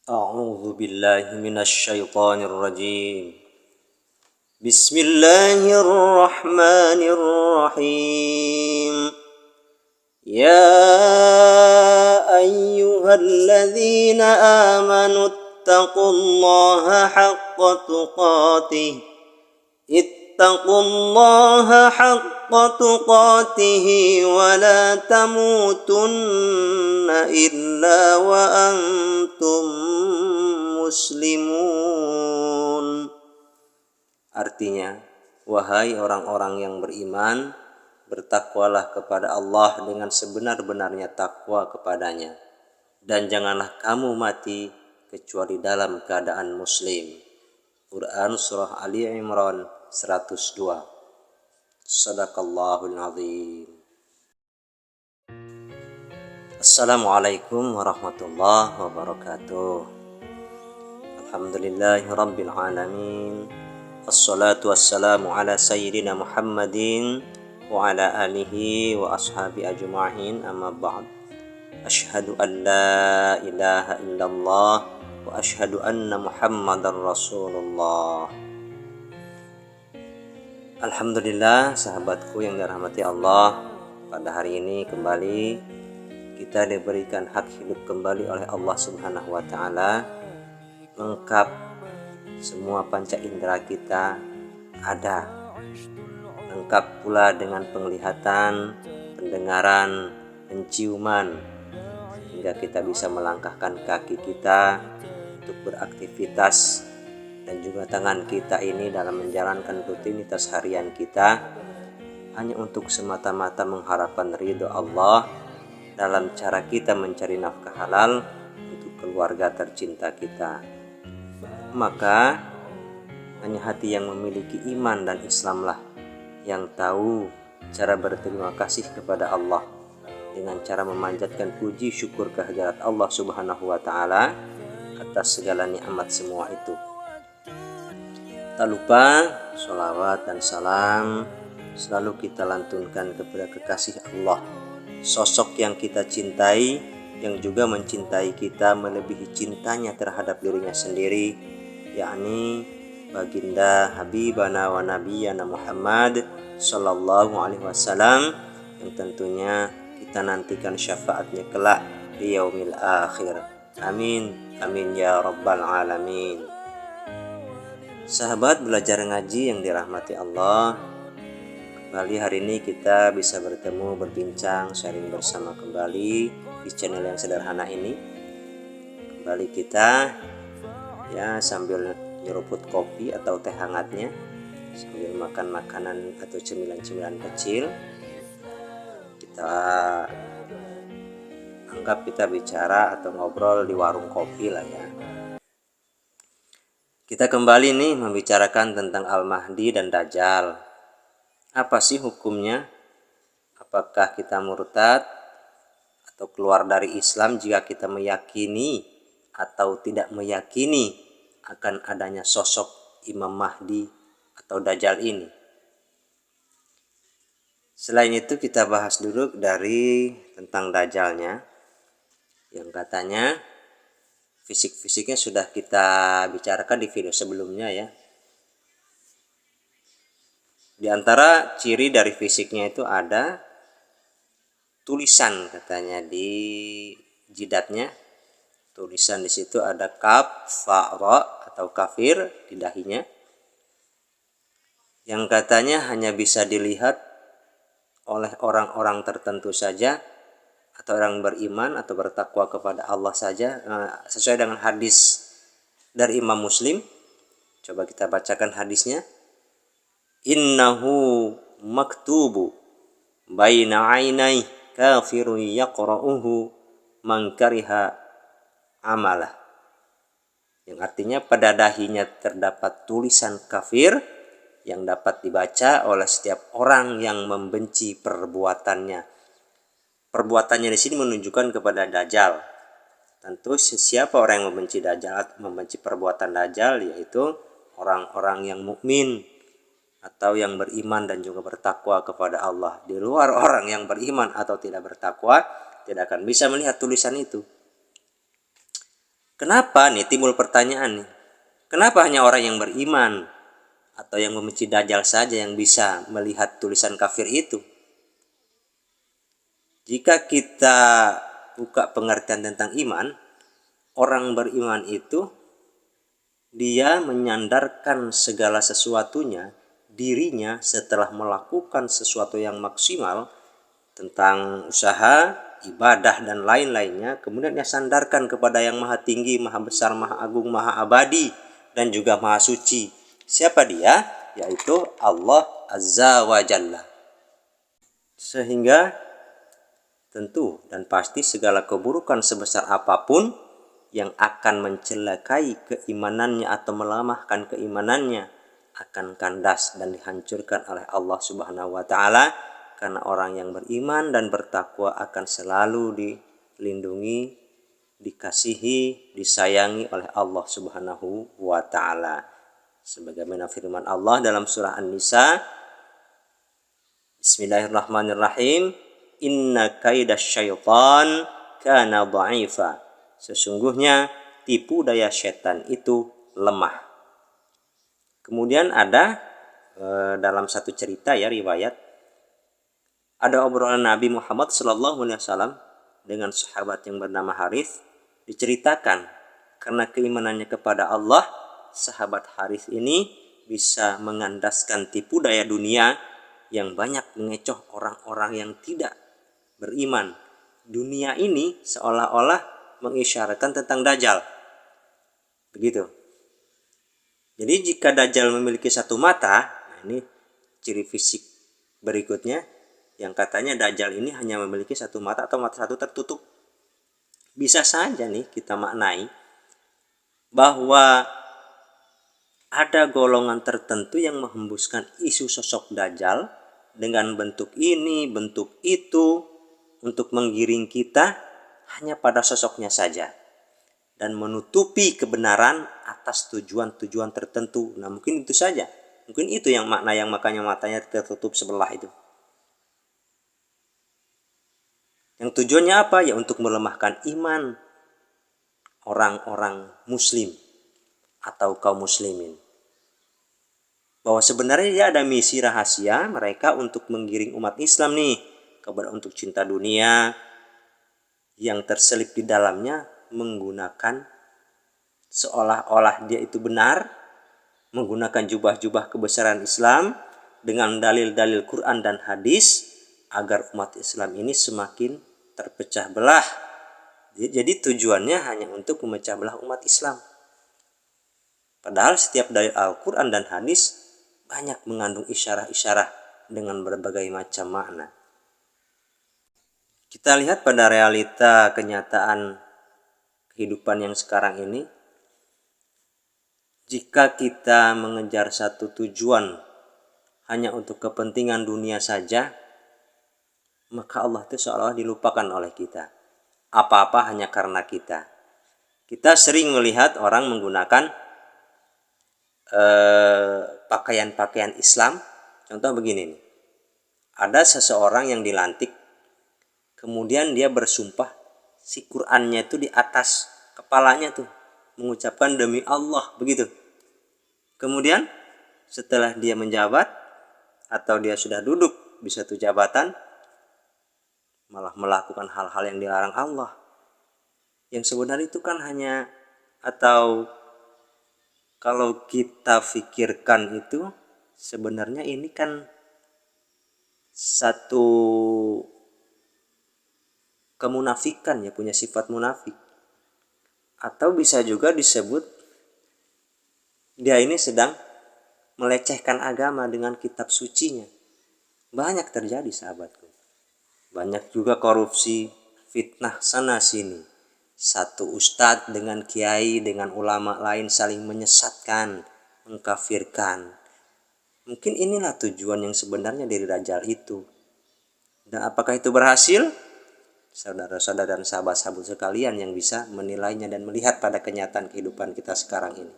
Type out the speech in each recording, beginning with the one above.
أعوذ بالله من الشيطان الرجيم. بسم الله الرحمن الرحيم. يا أيها الذين آمنوا اتقوا الله حق تقاته ولا تموتن إلا وأنتم muslimun. Artinya, wahai orang-orang yang beriman, bertakwalah kepada Allah dengan sebenar-benarnya takwa kepadanya, dan janganlah kamu mati kecuali dalam keadaan muslim. Quran Surah Ali Imran 102. Sadaqallahul azim. Assalamualaikum warahmatullahi wabarakatuh. Alhamdulillahi rabbil alamin. Assalatu wassalamu ala sayyidina Muhammadin wa ala alihi wa ashabi ajma'in, amma ba'd. Ashhadu an la ilaha illallah wa ashhadu anna Muhammadar Rasulullah. Alhamdulillah, sahabatku yang dirahmati Allah, pada hari ini kembali kita diberikan hak hidup kembali oleh Allah Subhanahu wa taala. Lengkap, semua panca indera kita ada. Lengkap pula dengan penglihatan, pendengaran, penciuman, hingga kita bisa melangkahkan kaki kita untuk beraktivitas, dan juga tangan kita ini dalam menjalankan rutinitas harian kita, hanya untuk semata-mata mengharapkan ridho Allah dalam cara kita mencari nafkah halal untuk keluarga tercinta kita. Maka hanya hati yang memiliki iman dan Islamlah yang tahu cara berterima kasih kepada Allah dengan cara memanjatkan puji syukur kehadirat Allah Subhanahu wa taala atas segala nikmat semua itu. Tak lupa sholawat dan salam selalu kita lantunkan kepada kekasih Allah, sosok yang kita cintai, yang juga mencintai kita melebihi cintanya terhadap dirinya sendiri, yakni baginda Habibana wa Nabiyana Muhammad sallallahu alaihi wasallam, yang tentunya kita nantikan syafaatnya kelak di yaumil akhir. Amin, amin ya rabbal alamin. Sahabat belajar ngaji yang dirahmati Allah, kembali hari ini kita bisa bertemu, berbincang, sharing bersama kembali di channel yang sederhana ini. Kembali kita ya sambil nyeruput kopi atau teh hangatnya, sambil makan makanan atau cemilan-cemilan kecil. Kita anggap kita bicara atau ngobrol di warung kopi lah ya. Kita kembali nih membicarakan tentang Al-Mahdi dan Dajjal. Apa sih hukumnya? Apakah kita murtad atau keluar dari Islam jika kita meyakini atau tidak meyakini akan adanya sosok Imam Mahdi atau Dajjal ini? Selain itu kita bahas dulu dari tentang Dajjalnya, yang katanya fisik-fisiknya sudah kita bicarakan di video sebelumnya ya. Di antara ciri dari fisiknya itu ada tulisan, katanya di jidatnya. Tulisan di situ ada kaf, fa, ra atau kafir di dahinya, yang katanya hanya bisa dilihat oleh orang-orang tertentu saja, atau orang beriman atau bertakwa kepada Allah saja, sesuai dengan hadis dari Imam Muslim. Coba kita bacakan hadisnya. Innahu maktubu baina ainai kafirun yaqra'uhu man kariha amalah, yang artinya pada dahinya terdapat tulisan kafir yang dapat dibaca oleh setiap orang yang membenci perbuatannya. Perbuatannya di sini menunjukkan kepada Dajjal. Tentu siapa orang yang membenci Dajjal, membenci perbuatan Dajjal, yaitu orang-orang yang mukmin atau yang beriman dan juga bertakwa kepada Allah. Di luar orang yang beriman atau tidak bertakwa tidak akan bisa melihat tulisan itu. Kenapa nih timbul pertanyaan nih? Kenapa hanya orang yang beriman atau yang membenci Dajjal saja yang bisa melihat tulisan kafir itu? Jika kita buka pengertian tentang iman, orang beriman itu dia menyandarkan segala sesuatunya, dirinya setelah melakukan sesuatu yang maksimal tentang usaha, ibadah dan lain-lainnya, kemudian dia sandarkan kepada yang maha tinggi, maha besar, maha agung, maha abadi dan juga maha suci. Siapa dia? Yaitu Allah Azza wa Jalla. Sehingga tentu dan pasti segala keburukan sebesar apapun yang akan mencelakai keimanannya atau melemahkan keimanannya akan kandas dan dihancurkan oleh Allah Subhanahu wa taala, karena orang yang beriman dan bertakwa akan selalu dilindungi, dikasihi, disayangi oleh Allah Subhanahu wa taala. Sebagaimana firman Allah dalam surah An-Nisa, Bismillahirrahmanirrahim, Inna kaidasyaitan kana dha'ifa. Sesungguhnya tipu daya setan itu lemah. Kemudian ada dalam satu cerita ya, riwayat, ada obrolan Nabi Muhammad SAW dengan sahabat yang bernama Harith. Diceritakan karena keimanannya kepada Allah, sahabat Harith ini bisa mengandaskan tipu daya dunia yang banyak mengecoh orang-orang yang tidak beriman. Dunia ini seolah-olah mengisyaratkan tentang Dajjal. Begitu. Jadi jika Dajjal memiliki satu mata, nah ini ciri fisik berikutnya yang katanya Dajjal ini hanya memiliki satu mata atau mata satu tertutup. Bisa saja nih kita maknai bahwa ada golongan tertentu yang menghembuskan isu sosok Dajjal dengan bentuk ini, bentuk itu, untuk menggiring kita hanya pada sosoknya saja dan menutupi kebenaran atas tujuan-tujuan tertentu. Nah mungkin itu saja, mungkin itu yang makna yang makanya matanya tertutup sebelah itu. Yang tujuannya apa? Ya untuk melemahkan iman orang-orang muslim atau kaum muslimin. Bahwa sebenarnya dia ada misi rahasia mereka untuk menggiring umat Islam nih kepada untuk cinta dunia, yang terselip di dalamnya menggunakan seolah-olah dia itu benar, menggunakan jubah-jubah kebesaran Islam dengan dalil-dalil Quran dan hadis agar umat Islam ini semakin terpecah belah. Jadi tujuannya hanya untuk memecah belah umat Islam. Padahal setiap dalil Al-Quran dan hadis banyak mengandung isyarah-isyarah dengan berbagai macam makna. Kita lihat pada realita kenyataan kehidupan yang sekarang ini, jika kita mengejar satu tujuan hanya untuk kepentingan dunia saja, maka Allah itu seolah-olah dilupakan oleh kita. Apa-apa hanya karena kita. Kita sering melihat orang menggunakan pakaian-pakaian Islam. Contoh begini nih, ada seseorang yang dilantik, kemudian dia bersumpah, si Qur'annya itu di atas kepalanya tuh, mengucapkan demi Allah, begitu. Kemudian setelah dia menjabat atau dia sudah duduk di satu jabatan, malah melakukan hal-hal yang dilarang Allah. Yang sebenarnya itu kan hanya, atau kalau kita pikirkan itu sebenarnya ini kan satu kemunafikan, ya, punya sifat munafik. Atau bisa juga disebut dia ini sedang melecehkan agama dengan kitab sucinya. Banyak terjadi sahabatku. Banyak juga korupsi, fitnah sana sini. Satu ustadz dengan kiai dengan ulama lain saling menyesatkan, mengkafirkan. Mungkin inilah tujuan yang sebenarnya dari Dajjal itu. Dan apakah itu berhasil? Saudara-saudara dan sahabat-sahabat sekalian yang bisa menilainya dan melihat pada kenyataan kehidupan kita sekarang ini.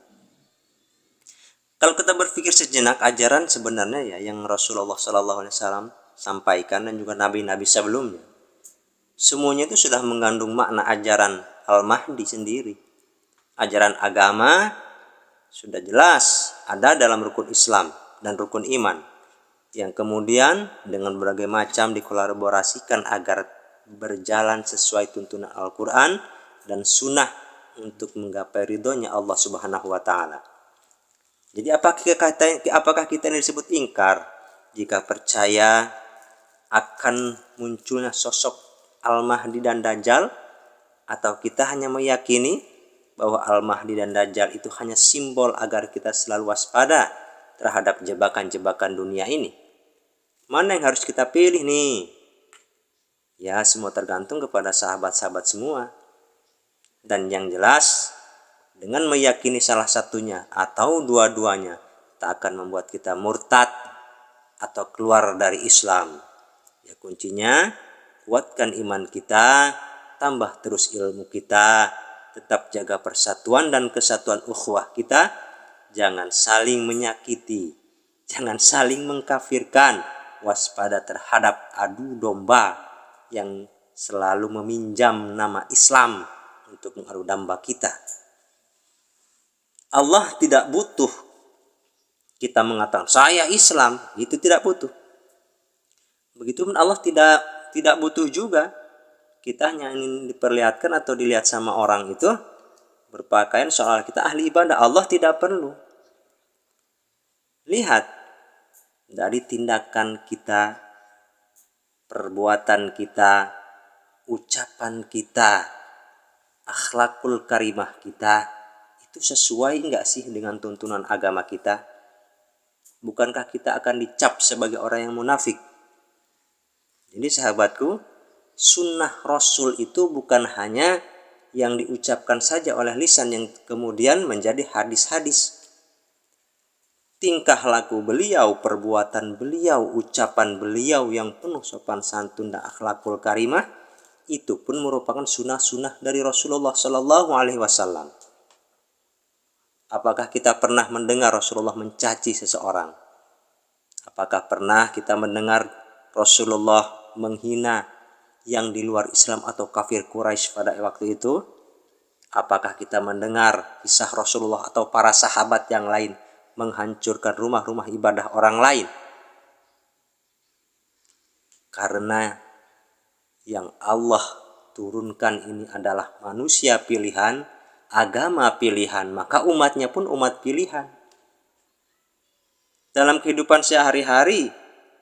Kalau kita berpikir sejenak, ajaran sebenarnya ya yang Rasulullah SAW sampaikan dan juga nabi-nabi sebelumnya, semuanya itu sudah mengandung makna ajaran Al-Mahdi sendiri. Ajaran agama sudah jelas ada dalam rukun Islam dan rukun iman, yang kemudian dengan berbagai macam dikolaborasikan agar berjalan sesuai tuntunan Al-Quran dan sunnah untuk menggapai ridhonya Allah Subhanahu wa Ta'ala. Jadi apakah kita ini disebut ingkar jika percaya akan munculnya sosok Al-Mahdi dan Dajjal, atau kita hanya meyakini bahwa Al-Mahdi dan Dajjal itu hanya simbol agar kita selalu waspada terhadap jebakan-jebakan dunia ini? Mana yang harus kita pilih nih? Ya, semua tergantung kepada sahabat-sahabat semua. Dan yang jelas, dengan meyakini salah satunya atau dua-duanya tak akan membuat kita murtad atau keluar dari Islam. Ya, kuncinya kuatkan iman kita, tambah terus ilmu kita, tetap jaga persatuan dan kesatuan ukhuwah kita, jangan saling menyakiti, jangan saling mengkafirkan, waspada terhadap adu domba yang selalu meminjam nama Islam untuk mengadu domba kita. Allah tidak butuh kita mengatakan saya Islam, itu tidak butuh. Begitupun Allah tidak butuh juga kita hanya ingin diperlihatkan atau dilihat sama orang itu berpakaian soal kita ahli ibadah. Allah tidak perlu. Lihat dari tindakan kita, perbuatan kita, ucapan kita, akhlakul karimah kita, itu sesuai enggak sih dengan tuntunan agama kita? Bukankah kita akan dicap sebagai orang yang munafik? Jadi sahabatku, sunnah Rasul itu bukan hanya yang diucapkan saja oleh lisan yang kemudian menjadi hadis-hadis. Tingkah laku beliau, perbuatan beliau, ucapan beliau yang penuh sopan santun dan akhlakul karimah, itu pun merupakan sunnah-sunnah dari Rasulullah Sallallahu Alaihi Wasallam. Apakah kita pernah mendengar Rasulullah mencaci seseorang? Apakah pernah kita mendengar Rasulullah menghina yang di luar Islam atau kafir Quraisy pada waktu itu? Apakah kita mendengar kisah Rasulullah atau para sahabat yang lain menghancurkan rumah-rumah ibadah orang lain? Karena yang Allah turunkan ini adalah manusia pilihan, agama pilihan, maka umatnya pun umat pilihan. Dalam kehidupan sehari-hari,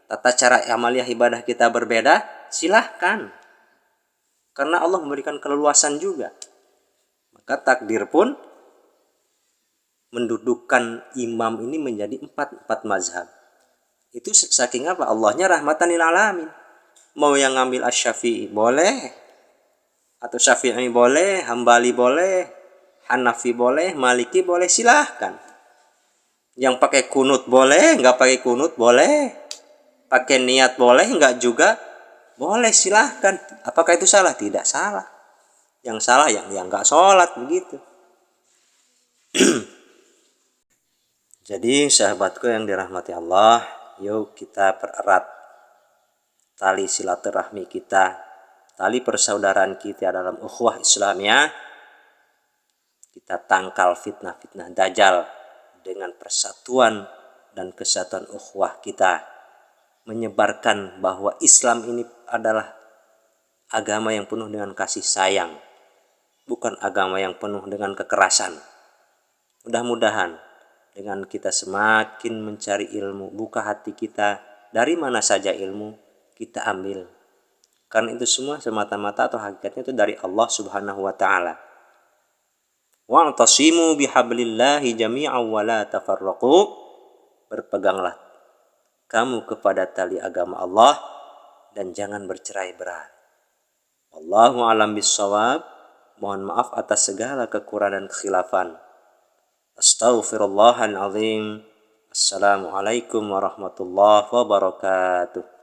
tata cara amaliyah ibadah kita berbeda, silahkan. Karena Allah memberikan keleluasan juga. Maka takdir pun mendudukkan imam ini menjadi empat mazhab. Itu saking apa? Allahnya rahmatan lil alamin. Mau yang ngambil Asy-Syafi'i boleh, atau Syafi'i boleh, Hambali boleh, Hanafi boleh, Maliki boleh, silahkan. Yang pakai kunut boleh, nggak pakai kunut boleh, pakai niat boleh, nggak juga boleh, silahkan. Apakah itu salah? Tidak salah. Yang salah yang nggak sholat, begitu. Jadi sahabatku yang dirahmati Allah, yuk kita pererat tali silaturahmi kita, tali persaudaraan kita dalam ukhuwah Islamiyah. Kita tangkal fitnah-fitnah Dajjal dengan persatuan dan kesatuan ukhuwah kita, menyebarkan bahwa Islam ini adalah agama yang penuh dengan kasih sayang, bukan agama yang penuh dengan kekerasan. Mudah-mudahan dengan kita semakin mencari ilmu, buka hati kita, dari mana saja ilmu kita ambil. Karena itu semua semata-mata atau hakikatnya itu dari Allah Subhanahu wa Ta'ala. Wa'tasimu bihablillahi jami'an wa la tafarraqu. Berpeganglah kamu kepada tali agama Allah dan jangan bercerai-berai. Wallahu a'lam bissawab. Mohon maaf atas segala kekurangan dan kekhilafan. Astaghfirullahaladzim. Assalamualaikum warahmatullahi wabarakatuh.